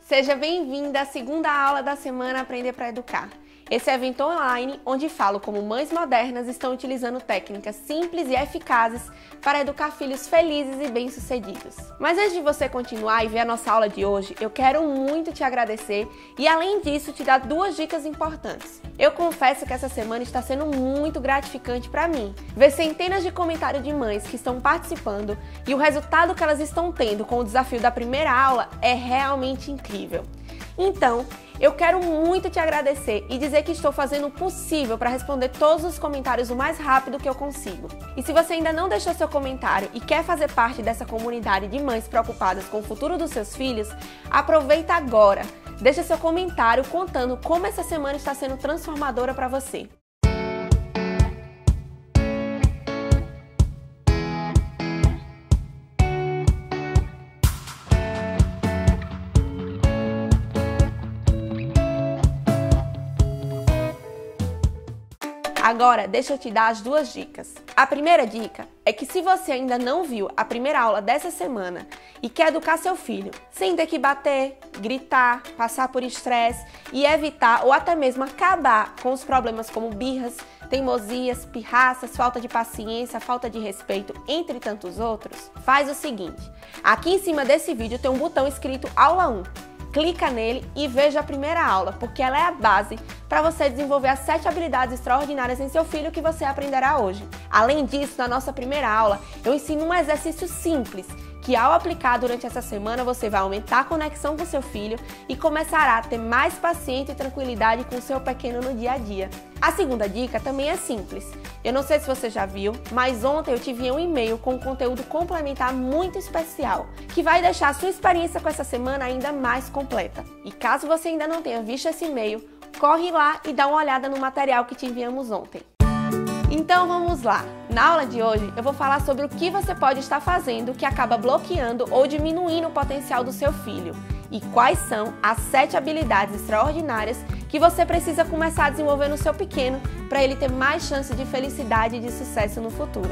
Seja bem-vinda à segunda aula da semana Aprender para Educar. Esse evento online onde falo como mães modernas estão utilizando técnicas simples e eficazes para educar filhos felizes e bem-sucedidos. Mas antes de você continuar e ver a nossa aula de hoje, eu quero muito te agradecer e, além disso, te dar duas dicas importantes. Eu confesso que essa semana está sendo muito gratificante para mim. Ver centenas de comentários de mães que estão participando e o resultado que elas estão tendo com o desafio da primeira aula é realmente incrível. Então, eu quero muito te agradecer e dizer que estou fazendo o possível para responder todos os comentários o mais rápido que eu consigo. E se você ainda não deixou seu comentário e quer fazer parte dessa comunidade de mães preocupadas com o futuro dos seus filhos, aproveita agora. Deixa seu comentário contando como essa semana está sendo transformadora para você. Agora, deixa eu te dar as duas dicas. A primeira dica é que se você ainda não viu a primeira aula dessa semana e quer educar seu filho sem ter que bater, gritar, passar por estresse e evitar ou até mesmo acabar com os problemas como birras, teimosias, pirraças, falta de paciência, falta de respeito, entre tantos outros, faz o seguinte. Aqui em cima desse vídeo tem um botão escrito Aula 1. Clica nele e veja a primeira aula, porque ela é a base para você desenvolver as 7 habilidades extraordinárias em seu filho que você aprenderá hoje. Além disso, na nossa primeira aula, eu ensino um exercício simples, que ao aplicar durante essa semana, você vai aumentar a conexão com seu filho e começará a ter mais paciência e tranquilidade com o seu pequeno no dia a dia. A segunda dica também é simples. Eu não sei se você já viu, mas ontem eu te enviei um e-mail com um conteúdo complementar muito especial, que vai deixar a sua experiência com essa semana ainda mais completa. E caso você ainda não tenha visto esse e-mail, corre lá e dá uma olhada no material que te enviamos ontem. Então vamos lá! Na aula de hoje eu vou falar sobre o que você pode estar fazendo que acaba bloqueando ou diminuindo o potencial do seu filho e quais são as 7 habilidades extraordinárias que você precisa começar a desenvolver no seu pequeno para ele ter mais chance de felicidade e de sucesso no futuro.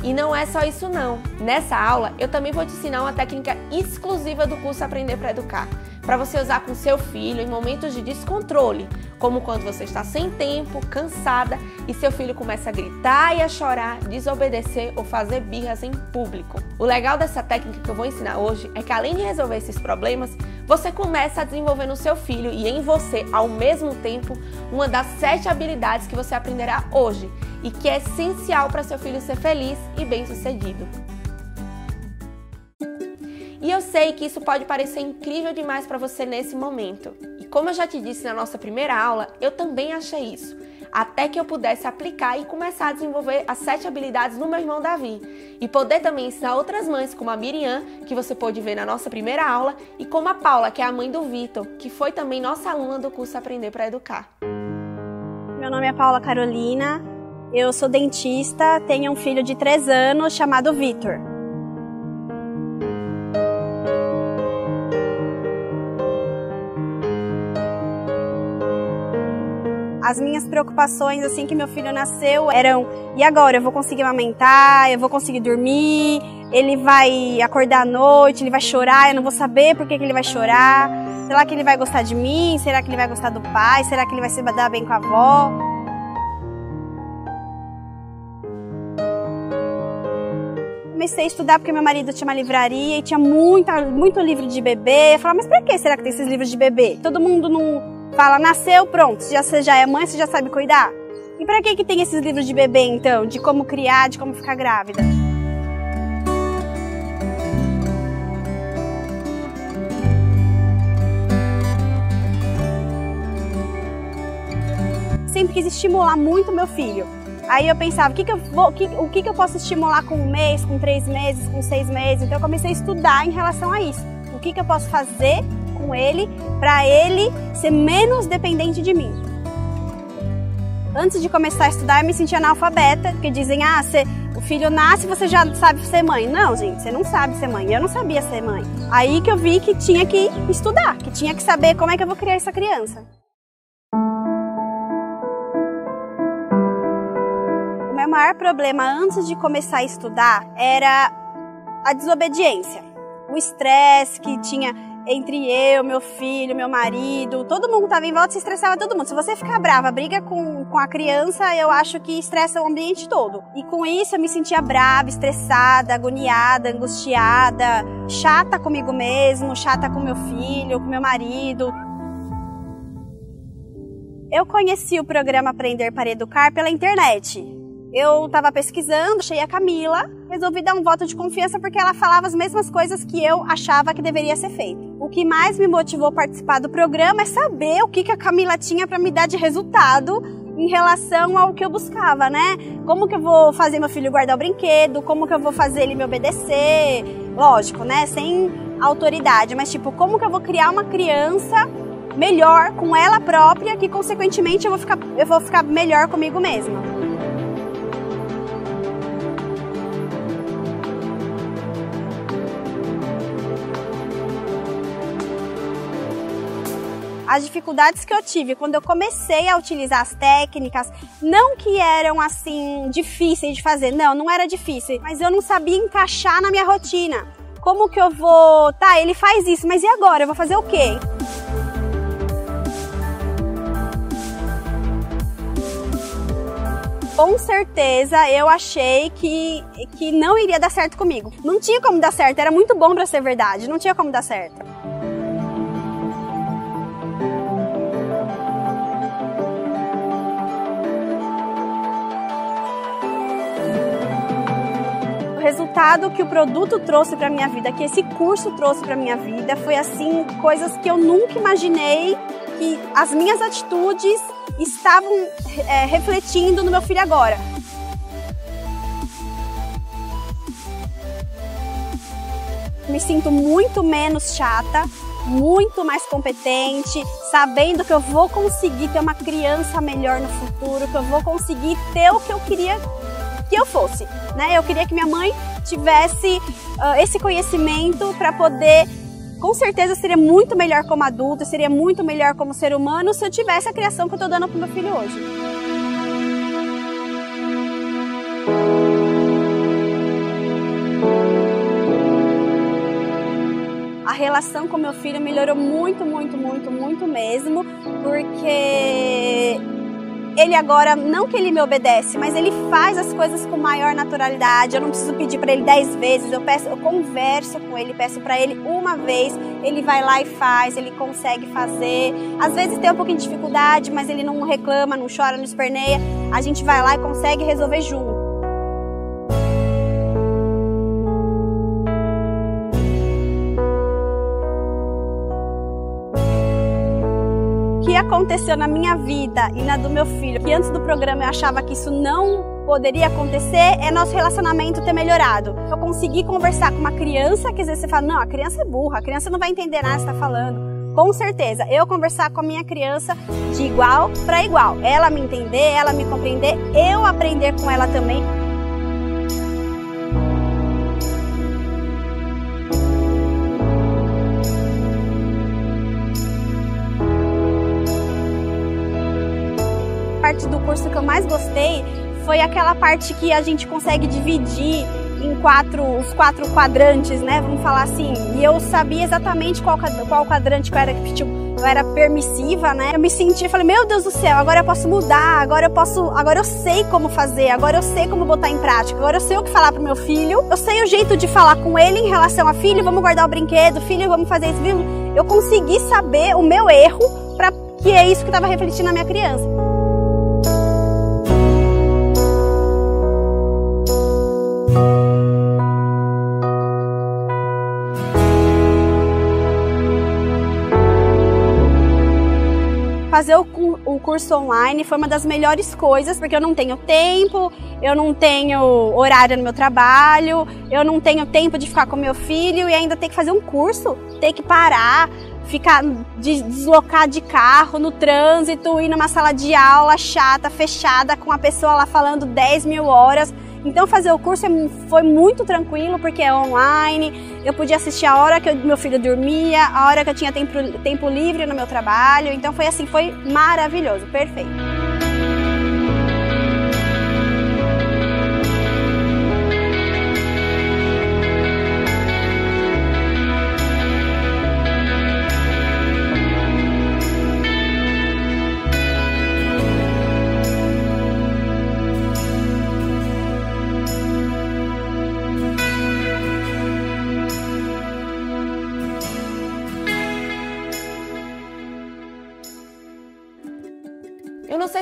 E não é só isso não. Nessa aula eu também vou te ensinar uma técnica exclusiva do curso Aprender para Educar, para você usar com seu filho em momentos de descontrole, como quando você está sem tempo, cansada e seu filho começa a gritar e a chorar, desobedecer ou fazer birras em público. O legal dessa técnica que eu vou ensinar hoje é que, além de resolver esses problemas, você começa a desenvolver no seu filho e em você, ao mesmo tempo, uma das 7 habilidades que você aprenderá hoje e que é essencial para seu filho ser feliz e bem-sucedido. E eu sei que isso pode parecer incrível demais para você nesse momento. E como eu já te disse na nossa primeira aula, eu também achei isso, até que eu pudesse aplicar e começar a desenvolver as 7 habilidades no meu irmão Davi. E poder também ensinar outras mães, como a Miriam, que você pôde ver na nossa primeira aula, e como a Paula, que é a mãe do Vitor, que foi também nossa aluna do curso Aprender para Educar. Meu nome é Paula Carolina, eu sou dentista, tenho um filho de 3 anos chamado Vitor. As minhas preocupações assim que meu filho nasceu eram: e agora? Eu vou conseguir amamentar? Eu vou conseguir dormir? Ele vai acordar à noite? Ele vai chorar? Eu não vou saber por que ele vai chorar? Será que ele vai gostar de mim? Será que ele vai gostar do pai? Será que ele vai se dar bem com a avó? Comecei a estudar porque meu marido tinha uma livraria e tinha muito livro de bebê. Eu falava, mas por que será que tem esses livros de bebê? Todo mundo não fala, nasceu, pronto, você já é mãe, você já sabe cuidar? E pra que tem esses livros de bebê, então? De como criar, de como ficar grávida? Sempre quis estimular muito meu filho. Aí eu pensava, o que eu posso estimular com 1 mês, com 3 meses, com 6 meses? Então eu comecei a estudar em relação a isso. O que eu posso fazer com ele para ele ser menos dependente de mim. Antes de começar a estudar, eu me sentia analfabeta, porque dizem, o filho nasce e você já sabe ser mãe. Não, gente, você não sabe ser mãe. Eu não sabia ser mãe. Aí que eu vi que tinha que estudar, que tinha que saber como é que eu vou criar essa criança. O meu maior problema antes de começar a estudar era a desobediência. o estresse que tinha entre eu, meu filho, meu marido, todo mundo estava em volta, se estressava todo mundo. Se você ficar brava, briga com a criança, eu acho que estressa o ambiente todo. E com isso eu me sentia brava, estressada, agoniada, angustiada, chata comigo mesmo, chata com meu filho, com meu marido. Eu conheci o programa Aprender para Educar pela internet. Eu estava pesquisando, achei a Camila, resolvi dar um voto de confiança porque ela falava as mesmas coisas que eu achava que deveria ser feito. O que mais me motivou a participar do programa é saber o que a Camila tinha para me dar de resultado em relação ao que eu buscava, né? Como que eu vou fazer meu filho guardar o brinquedo, como que eu vou fazer ele me obedecer, lógico, né? Sem autoridade, mas tipo, como que eu vou criar uma criança melhor com ela própria, que consequentemente eu vou ficar melhor comigo mesma. As dificuldades que eu tive quando eu comecei a utilizar as técnicas, não que eram assim difíceis de fazer, não era difícil, mas eu não sabia encaixar na minha rotina. Como que eu vou, tá, ele faz isso, mas e agora? Eu vou fazer o quê? Com certeza eu achei que não iria dar certo comigo. Não tinha como dar certo, era muito bom pra ser verdade, não tinha como dar certo. O resultado que o produto trouxe para minha vida, que esse curso trouxe para minha vida, foi assim, coisas que eu nunca imaginei que as minhas atitudes estavam refletindo no meu filho agora. Me sinto muito menos chata, muito mais competente, sabendo que eu vou conseguir ter uma criança melhor no futuro, que eu vou conseguir ter o que eu queria que eu fosse, né? Eu queria que minha mãe tivesse esse conhecimento para poder, com certeza, seria muito melhor como adulto, seria muito melhor como ser humano se eu tivesse a criação que eu estou dando para o meu filho hoje. A relação com meu filho melhorou muito, muito, muito, muito mesmo, porque ele agora, não que ele me obedece, mas ele faz as coisas com maior naturalidade. Eu não preciso pedir para ele 10 vezes, eu converso com ele, peço para ele uma vez, ele vai lá e faz, ele consegue fazer. Às vezes tem um pouquinho de dificuldade, mas ele não reclama, não chora, não esperneia. A gente vai lá e consegue resolver junto. O que aconteceu na minha vida e na do meu filho, que antes do programa eu achava que isso não poderia acontecer, é nosso relacionamento ter melhorado. Eu consegui conversar com uma criança, que às vezes você fala, não, a criança é burra, a criança não vai entender nada que você está falando. Com certeza, eu conversar com a minha criança de igual para igual. Ela me entender, ela me compreender, eu aprender com ela também. A parte do curso que eu mais gostei foi aquela parte que a gente consegue dividir em os quatro quadrantes, né? Vamos falar assim. E eu sabia exatamente qual quadrante que eu era, tipo, eu era permissiva, né? Eu me sentia, falei, meu Deus do céu, agora eu posso mudar, agora eu sei como fazer, agora eu sei como botar em prática, agora eu sei o que falar pro meu filho, eu sei o jeito de falar com ele em relação a filho, vamos guardar o brinquedo, filho, vamos fazer isso, filho. Eu consegui saber o meu erro, que é isso que estava refletindo na minha criança. Fazer o curso online foi uma das melhores coisas, porque eu não tenho tempo, eu não tenho horário no meu trabalho, eu não tenho tempo de ficar com meu filho e ainda ter que fazer um curso, ter que parar, deslocar de carro no trânsito, ir numa sala de aula chata, fechada, com a pessoa lá falando 10.000 horas. Então fazer o curso foi muito tranquilo, porque é online, eu podia assistir a hora que meu filho dormia, a hora que eu tinha tempo livre no meu trabalho, então foi assim, foi maravilhoso, perfeito.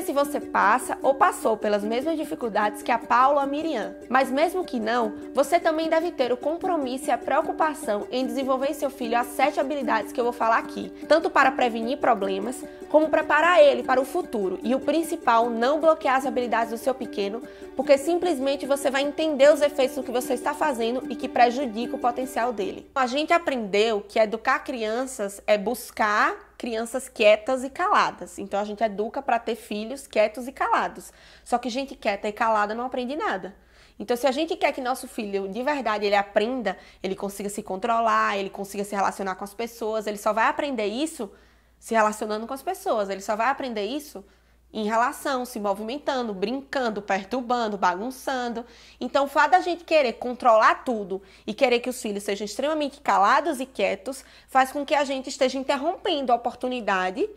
se você passa ou passou pelas mesmas dificuldades que a Paula ou a Miriam. Mas mesmo que não, você também deve ter o compromisso e a preocupação em desenvolver em seu filho as 7 habilidades que eu vou falar aqui, tanto para prevenir problemas, como preparar ele para o futuro. E o principal, não bloquear as habilidades do seu pequeno, porque simplesmente você vai entender os efeitos do que você está fazendo e que prejudica o potencial dele. A gente aprendeu que educar crianças é buscar crianças quietas e caladas. Então a gente educa para ter filhos quietos e calados. Só que gente quieta e calada não aprende nada. Então se a gente quer que nosso filho de verdade ele aprenda, ele consiga se controlar, ele consiga se relacionar com as pessoas, ele só vai aprender isso se relacionando com as pessoas. Ele só vai aprender isso em relação, se movimentando, brincando, perturbando, bagunçando. Então o fato da gente querer controlar tudo e querer que os filhos sejam extremamente calados e quietos faz com que a gente esteja interrompendo a oportunidade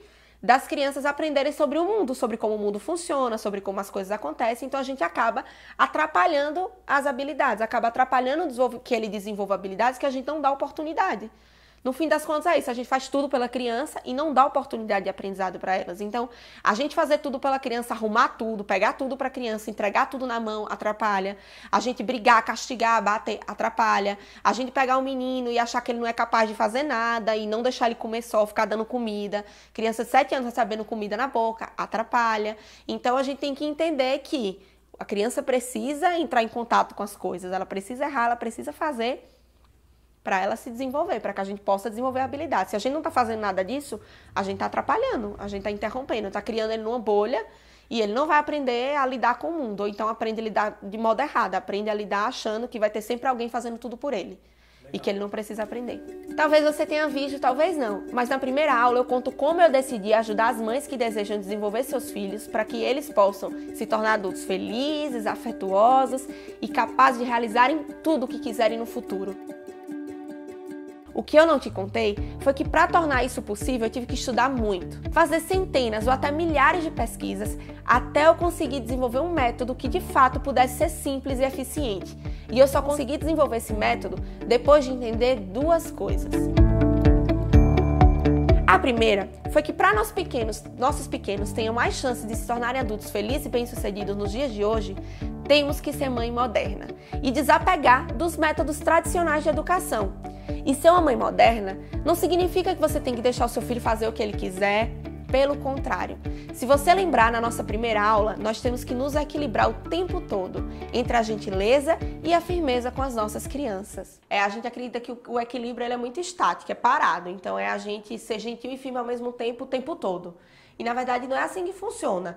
das crianças aprenderem sobre o mundo, sobre como o mundo funciona, sobre como as coisas acontecem. Então a gente acaba atrapalhando as habilidades, acaba atrapalhando que ele desenvolva habilidades que a gente não dá oportunidade. No fim das contas é isso, a gente faz tudo pela criança e não dá oportunidade de aprendizado para elas. Então, a gente fazer tudo pela criança, arrumar tudo, pegar tudo para a criança, entregar tudo na mão, atrapalha. A gente brigar, castigar, bater, atrapalha. A gente pegar um menino e achar que ele não é capaz de fazer nada e não deixar ele comer só, ficar dando comida. Criança de 7 anos recebendo comida na boca, atrapalha. Então, a gente tem que entender que a criança precisa entrar em contato com as coisas, ela precisa errar, ela precisa fazer para ela se desenvolver, para que a gente possa desenvolver a habilidade. Se a gente não está fazendo nada disso, a gente está atrapalhando, a gente está interrompendo, está criando ele numa bolha e ele não vai aprender a lidar com o mundo, ou então aprende a lidar de modo errado, aprende a lidar achando que vai ter sempre alguém fazendo tudo por ele. E que ele não precisa aprender. Talvez você tenha visto, talvez não, mas na primeira aula eu conto como eu decidi ajudar as mães que desejam desenvolver seus filhos para que eles possam se tornar adultos felizes, afetuosos e capazes de realizarem tudo o que quiserem no futuro. O que eu não te contei foi que para tornar isso possível eu tive que estudar muito, fazer centenas ou até milhares de pesquisas até eu conseguir desenvolver um método que de fato pudesse ser simples e eficiente. E eu só consegui desenvolver esse método depois de entender 2 coisas. A primeira foi que para nossos pequenos tenham mais chances de se tornarem adultos felizes e bem-sucedidos nos dias de hoje, temos que ser mãe moderna e desapegar dos métodos tradicionais de educação. E ser uma mãe moderna não significa que você tem que deixar o seu filho fazer o que ele quiser, pelo contrário. Se você lembrar, na nossa primeira aula, nós temos que nos equilibrar o tempo todo entre a gentileza e a firmeza com as nossas crianças. A gente acredita que o equilíbrio ele é muito estático, é parado, então é a gente ser gentil e firme ao mesmo tempo o tempo todo. E na verdade não é assim que funciona.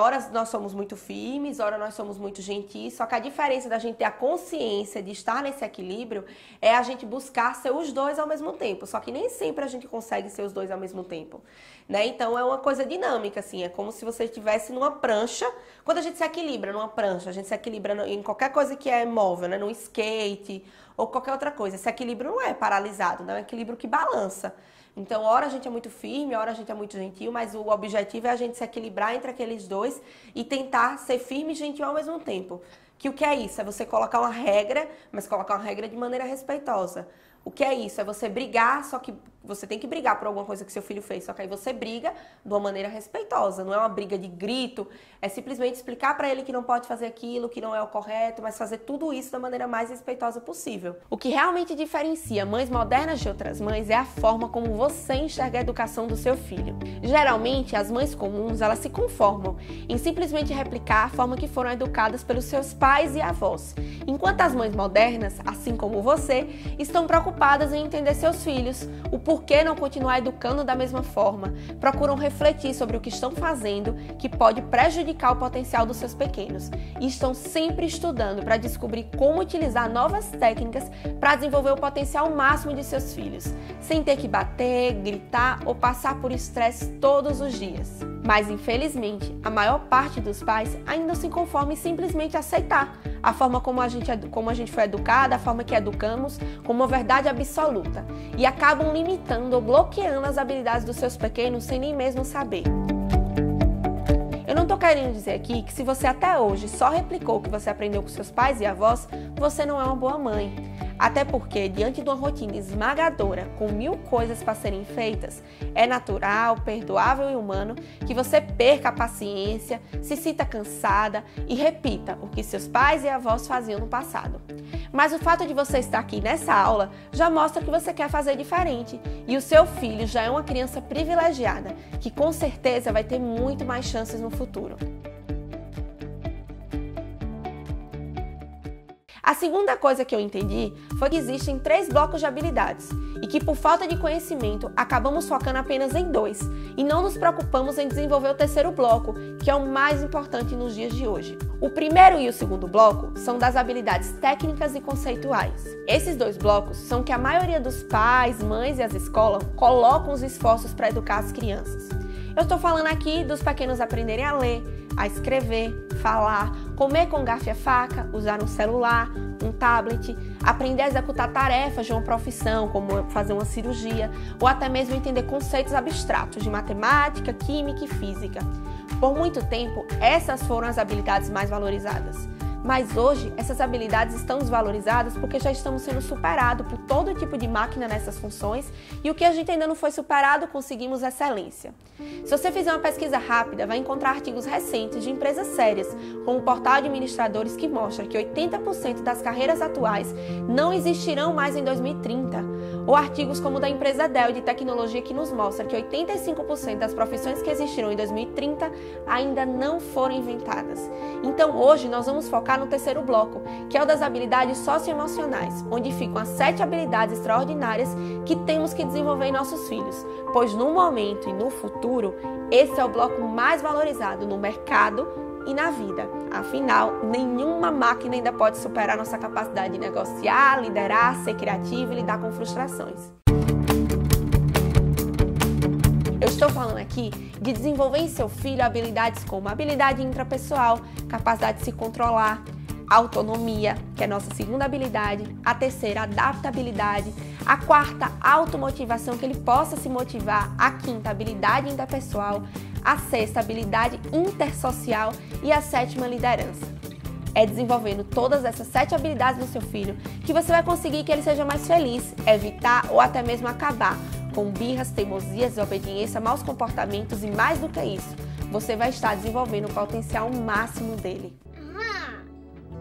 Horas nós somos muito firmes, horas nós somos muito gentis, só que a diferença da gente ter a consciência de estar nesse equilíbrio é a gente buscar ser os dois ao mesmo tempo, só que nem sempre a gente consegue ser os dois ao mesmo tempo, né? Então é uma coisa dinâmica, assim, é como se você estivesse numa prancha. Quando a gente se equilibra numa prancha, a gente se equilibra em qualquer coisa que é móvel, né? Num skate ou qualquer outra coisa. Esse equilíbrio não é paralisado, não é um equilíbrio que balança. Então, hora a gente é muito firme, hora a gente é muito gentil, mas o objetivo é a gente se equilibrar entre aqueles dois e tentar ser firme e gentil ao mesmo tempo. Que o que é isso? É você colocar uma regra, mas colocar uma regra de maneira respeitosa. O que é isso? É você brigar, só que você tem que brigar por alguma coisa que seu filho fez, só que aí você briga de uma maneira respeitosa, não é uma briga de grito, é simplesmente explicar para ele que não pode fazer aquilo, que não é o correto, mas fazer tudo isso da maneira mais respeitosa possível. O que realmente diferencia mães modernas de outras mães é a forma como você enxerga a educação do seu filho. Geralmente, as mães comuns, elas se conformam em simplesmente replicar a forma que foram educadas pelos seus pais e avós, enquanto as mães modernas, assim como você, estão preocupadas em entender seus filhos, o porquê não continuar educando da mesma forma, procuram refletir sobre o que estão fazendo que pode prejudicar o potencial dos seus pequenos e estão sempre estudando para descobrir como utilizar novas técnicas para desenvolver o potencial máximo de seus filhos, sem ter que bater, gritar ou passar por estresse todos os dias. Mas, infelizmente, a maior parte dos pais ainda se conforma em simplesmente aceitar a forma como a gente foi educada, a forma que educamos, como uma verdade absoluta, e acabam limitando ou bloqueando as habilidades dos seus pequenos sem nem mesmo saber. Eu não estou querendo dizer aqui que se você até hoje só replicou o que você aprendeu com seus pais e avós, você não é uma boa mãe. Até porque, diante de uma rotina esmagadora, com 1000 coisas para serem feitas, é natural, perdoável e humano que você perca a paciência, se sinta cansada e repita o que seus pais e avós faziam no passado. Mas o fato de você estar aqui nessa aula já mostra que você quer fazer diferente e o seu filho já é uma criança privilegiada, que com certeza vai ter muito mais chances no futuro. A segunda coisa que eu entendi foi que existem 3 blocos de habilidades e que por falta de conhecimento acabamos focando apenas em 2 e não nos preocupamos em desenvolver o terceiro bloco, que é o mais importante nos dias de hoje. O primeiro e o segundo bloco são das habilidades técnicas e conceituais. Esses 2 blocos são que a maioria dos pais, mães e as escolas colocam os esforços para educar as crianças. Eu estou falando aqui dos pequenos aprenderem a ler, a escrever, falar, comer com garfo e faca, usar um celular, um tablet, aprender a executar tarefas de uma profissão, como fazer uma cirurgia, ou até mesmo entender conceitos abstratos de matemática, química e física. Por muito tempo, essas foram as habilidades mais valorizadas. Mas hoje, essas habilidades estão desvalorizadas porque já estamos sendo superados por todo tipo de máquina nessas funções e o que a gente ainda não foi superado, conseguimos excelência. Se você fizer uma pesquisa rápida, vai encontrar artigos recentes de empresas sérias, como o Portal de Administradores, que mostra que 80% das carreiras atuais não existirão mais em 2030. Ou artigos como o da empresa Dell de tecnologia, que nos mostra que 85% das profissões que existirão em 2030 ainda não foram inventadas. Então hoje nós vamos focar no terceiro bloco, que é o das habilidades socioemocionais, onde ficam as 7 habilidades extraordinárias que temos que desenvolver em nossos filhos, pois no momento e no futuro, esse é o bloco mais valorizado no mercado e na vida. Afinal, nenhuma máquina ainda pode superar nossa capacidade de negociar, liderar, ser criativo e lidar com frustrações. Eu estou falando aqui de desenvolver em seu filho habilidades como habilidade intrapessoal, capacidade de se controlar, autonomia, que é a nossa segunda habilidade, a terceira, adaptabilidade, a quarta, automotivação, que ele possa se motivar, a quinta, habilidade interpessoal, a sexta, habilidade intersocial e a sétima, liderança. É desenvolvendo todas essas 7 habilidades no seu filho que você vai conseguir que ele seja mais feliz, evitar ou até mesmo acabar com birras, teimosias, desobediência, maus comportamentos e mais do que isso, você vai estar desenvolvendo o potencial máximo dele.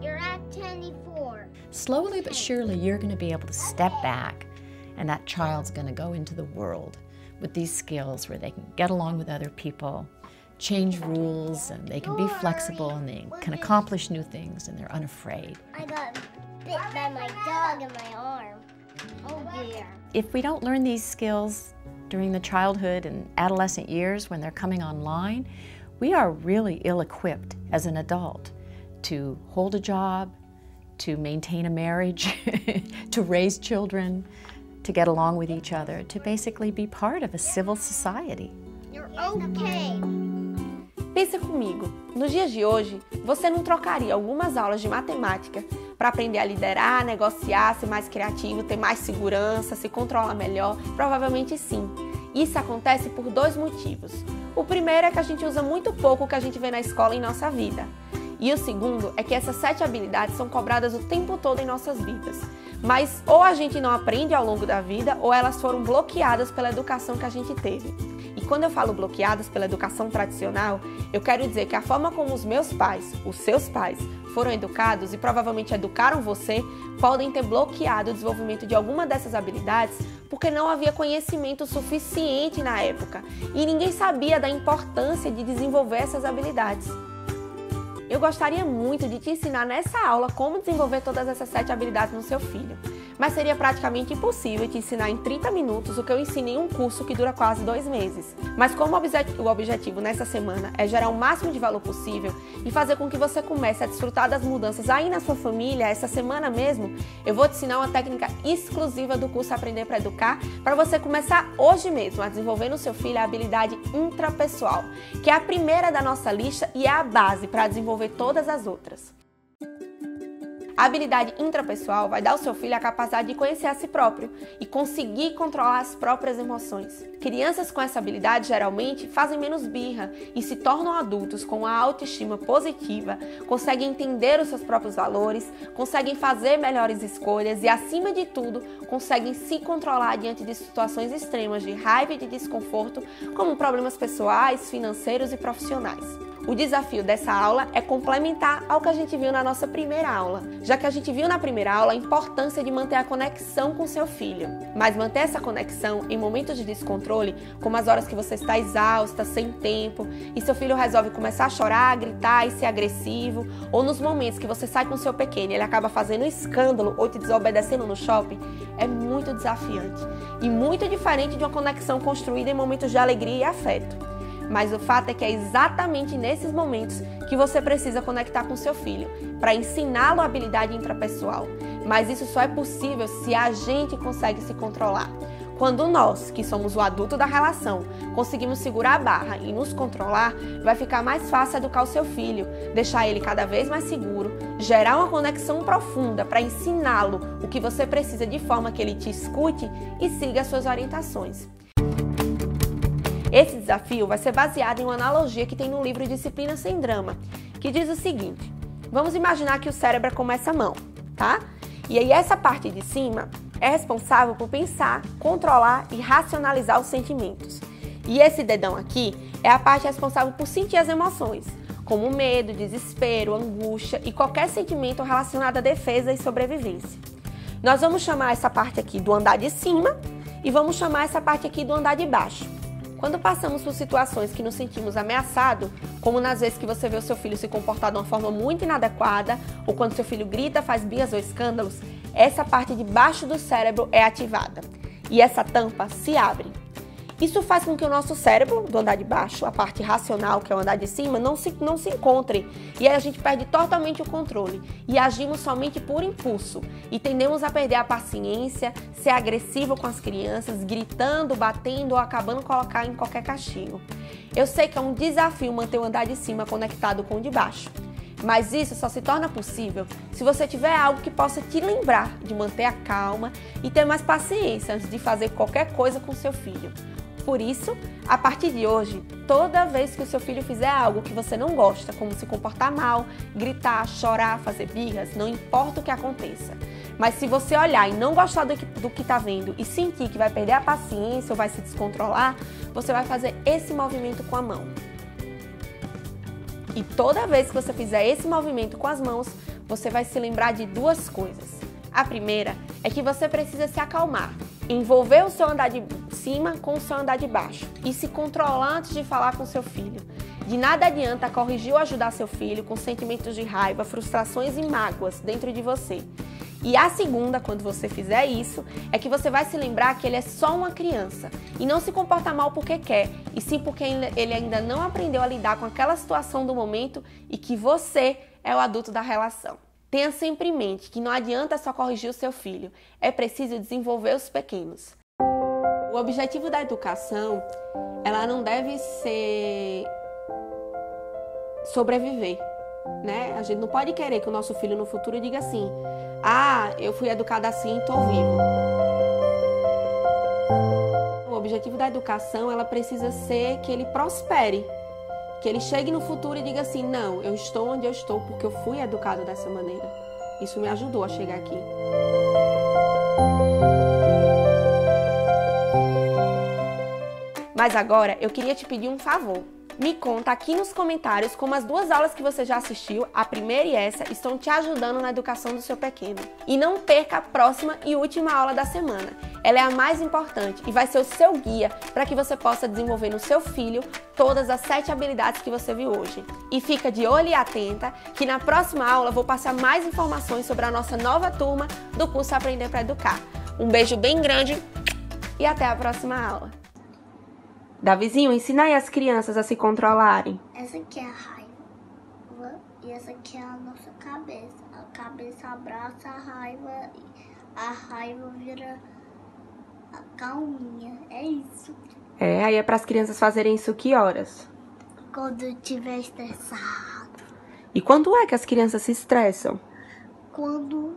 You're at 24. Slowly but surely, you're going to be able to step back, and that child's going to go into the world with these skills where they can get along with other people, change rules, and they can be flexible, and they can accomplish new things, and they're unafraid. I got bit by my dog in my arm. Oh dear. If we don't learn these skills during the childhood and adolescent years when they're coming online, we are really ill-equipped as an adult to hold a job, to maintain a marriage, to raise children, to get along with each other, to basically be part of a civil society. You're okay. Pensa comigo, nos dias de hoje, você não trocaria algumas aulas de matemática para aprender a liderar, negociar, ser mais criativo, ter mais segurança, se controlar melhor? Provavelmente sim. Isso acontece por 2 motivos. O primeiro é que a gente usa muito pouco o que a gente vê na escola em nossa vida. E o segundo é que essas 7 habilidades são cobradas o tempo todo em nossas vidas. Mas ou a gente não aprende ao longo da vida, ou elas foram bloqueadas pela educação que a gente teve. E quando eu falo bloqueadas pela educação tradicional, eu quero dizer que a forma como os meus pais, os seus pais, foram educados e provavelmente educaram você, podem ter bloqueado o desenvolvimento de alguma dessas habilidades porque não havia conhecimento suficiente na época e ninguém sabia da importância de desenvolver essas habilidades. Eu gostaria muito de te ensinar nessa aula como desenvolver todas essas 7 habilidades no seu filho, mas seria praticamente impossível te ensinar em 30 minutos o que eu ensino em um curso que dura quase 2 meses. Mas como o objetivo nessa semana é gerar o máximo de valor possível e fazer com que você comece a desfrutar das mudanças aí na sua família, essa semana mesmo, eu vou te ensinar uma técnica exclusiva do curso Aprender para Educar para você começar hoje mesmo a desenvolver no seu filho a habilidade intrapessoal, que é a primeira da nossa lista e é a base para desenvolver todas as outras. A habilidade intrapessoal vai dar ao seu filho a capacidade de conhecer a si próprio e conseguir controlar as próprias emoções. Crianças com essa habilidade geralmente fazem menos birra e se tornam adultos com uma autoestima positiva, conseguem entender os seus próprios valores, conseguem fazer melhores escolhas e, acima de tudo, conseguem se controlar diante de situações extremas de raiva e de desconforto, como problemas pessoais, financeiros e profissionais. O desafio dessa aula é complementar ao que a gente viu na nossa primeira aula, já que a gente viu na primeira aula a importância de manter a conexão com seu filho. Mas manter essa conexão em momentos de descontrole, como as horas que você está exausta, sem tempo, e seu filho resolve começar a chorar, gritar e ser agressivo, ou nos momentos que você sai com seu pequeno e ele acaba fazendo escândalo ou te desobedecendo no shopping, é muito desafiante e muito diferente de uma conexão construída em momentos de alegria e afeto. Mas o fato é que é exatamente nesses momentos que você precisa conectar com seu filho, para ensiná-lo a habilidade intrapessoal. Mas isso só é possível se a gente consegue se controlar. Quando nós, que somos o adulto da relação, conseguimos segurar a barra e nos controlar, vai ficar mais fácil educar o seu filho, deixar ele cada vez mais seguro, gerar uma conexão profunda para ensiná-lo o que você precisa de forma que ele te escute e siga as suas orientações. Esse desafio vai ser baseado em uma analogia que tem no livro Disciplina Sem Drama, que diz o seguinte: vamos imaginar que o cérebro é como essa mão, tá? E aí essa parte de cima é responsável por pensar, controlar e racionalizar os sentimentos. E esse dedão aqui é a parte responsável por sentir as emoções, como medo, desespero, angústia e qualquer sentimento relacionado à defesa e sobrevivência. Nós vamos chamar essa parte aqui do andar de cima e vamos chamar essa parte aqui do andar de baixo. Quando passamos por situações que nos sentimos ameaçados, como nas vezes que você vê o seu filho se comportar de uma forma muito inadequada, ou quando seu filho grita, faz birras ou escândalos, essa parte de baixo do cérebro é ativada e essa tampa se abre. Isso faz com que o nosso cérebro, do andar de baixo, a parte racional, que é o andar de cima, não se encontre. E aí a gente perde totalmente o controle e agimos somente por impulso. E tendemos a perder a paciência, ser agressivo com as crianças, gritando, batendo ou acabando colocar em qualquer castigo. Eu sei que é um desafio manter o andar de cima conectado com o de baixo. Mas isso só se torna possível se você tiver algo que possa te lembrar de manter a calma e ter mais paciência antes de fazer qualquer coisa com seu filho. Por isso, a partir de hoje, toda vez que o seu filho fizer algo que você não gosta, como se comportar mal, gritar, chorar, fazer birras, não importa o que aconteça. Mas se você olhar e não gostar do que está vendo e sentir que vai perder a paciência ou vai se descontrolar, você vai fazer esse movimento com a mão. E toda vez que você fizer esse movimento com as mãos, você vai se lembrar de duas coisas. A primeira é que você precisa se acalmar, envolver o seu andar de cima com o seu andar de baixo e se controlar antes de falar com seu filho. De nada adianta corrigir ou ajudar seu filho com sentimentos de raiva, frustrações e mágoas dentro de você. E a segunda, quando você fizer isso, é que você vai se lembrar que ele é só uma criança e não se comporta mal porque quer, e sim porque ele ainda não aprendeu a lidar com aquela situação do momento e que você é o adulto da relação. Tenha sempre em mente que não adianta só corrigir o seu filho, é preciso desenvolver os pequenos. O objetivo da educação, ela não deve ser sobreviver, né? A gente não pode querer que o nosso filho no futuro diga assim: ah, eu fui educada assim e estou vivo. O objetivo da educação, ela precisa ser que ele prospere. Que ele chegue no futuro e diga assim: não, eu estou onde eu estou porque eu fui educado dessa maneira. Isso me ajudou a chegar aqui. Mas agora eu queria te pedir um favor. Me conta aqui nos comentários como as duas aulas que você já assistiu, a primeira e essa, estão te ajudando na educação do seu pequeno. E não perca a próxima e última aula da semana. Ela é a mais importante e vai ser o seu guia para que você possa desenvolver no seu filho todas as 7 habilidades que você viu hoje. E fica de olho e atenta que na próxima aula eu vou passar mais informações sobre a nossa nova turma do curso Aprender para Educar. Um beijo bem grande e até a próxima aula. Davizinho, ensina aí as crianças a se controlarem. Essa aqui é a raiva e essa aqui é a nossa cabeça. A cabeça abraça a raiva vira a calminha. É isso. É, aí é para as crianças fazerem isso que horas? Quando eu estiver estressado. E quando é que as crianças se estressam? quando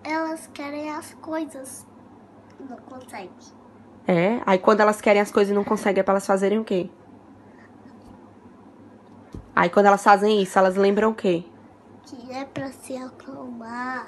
elas querem as coisas, não conseguem. É? Aí quando elas querem as coisas e não conseguem, é pra elas fazerem o quê? Aí quando elas fazem isso, elas lembram o quê? Que é pra se acalmar.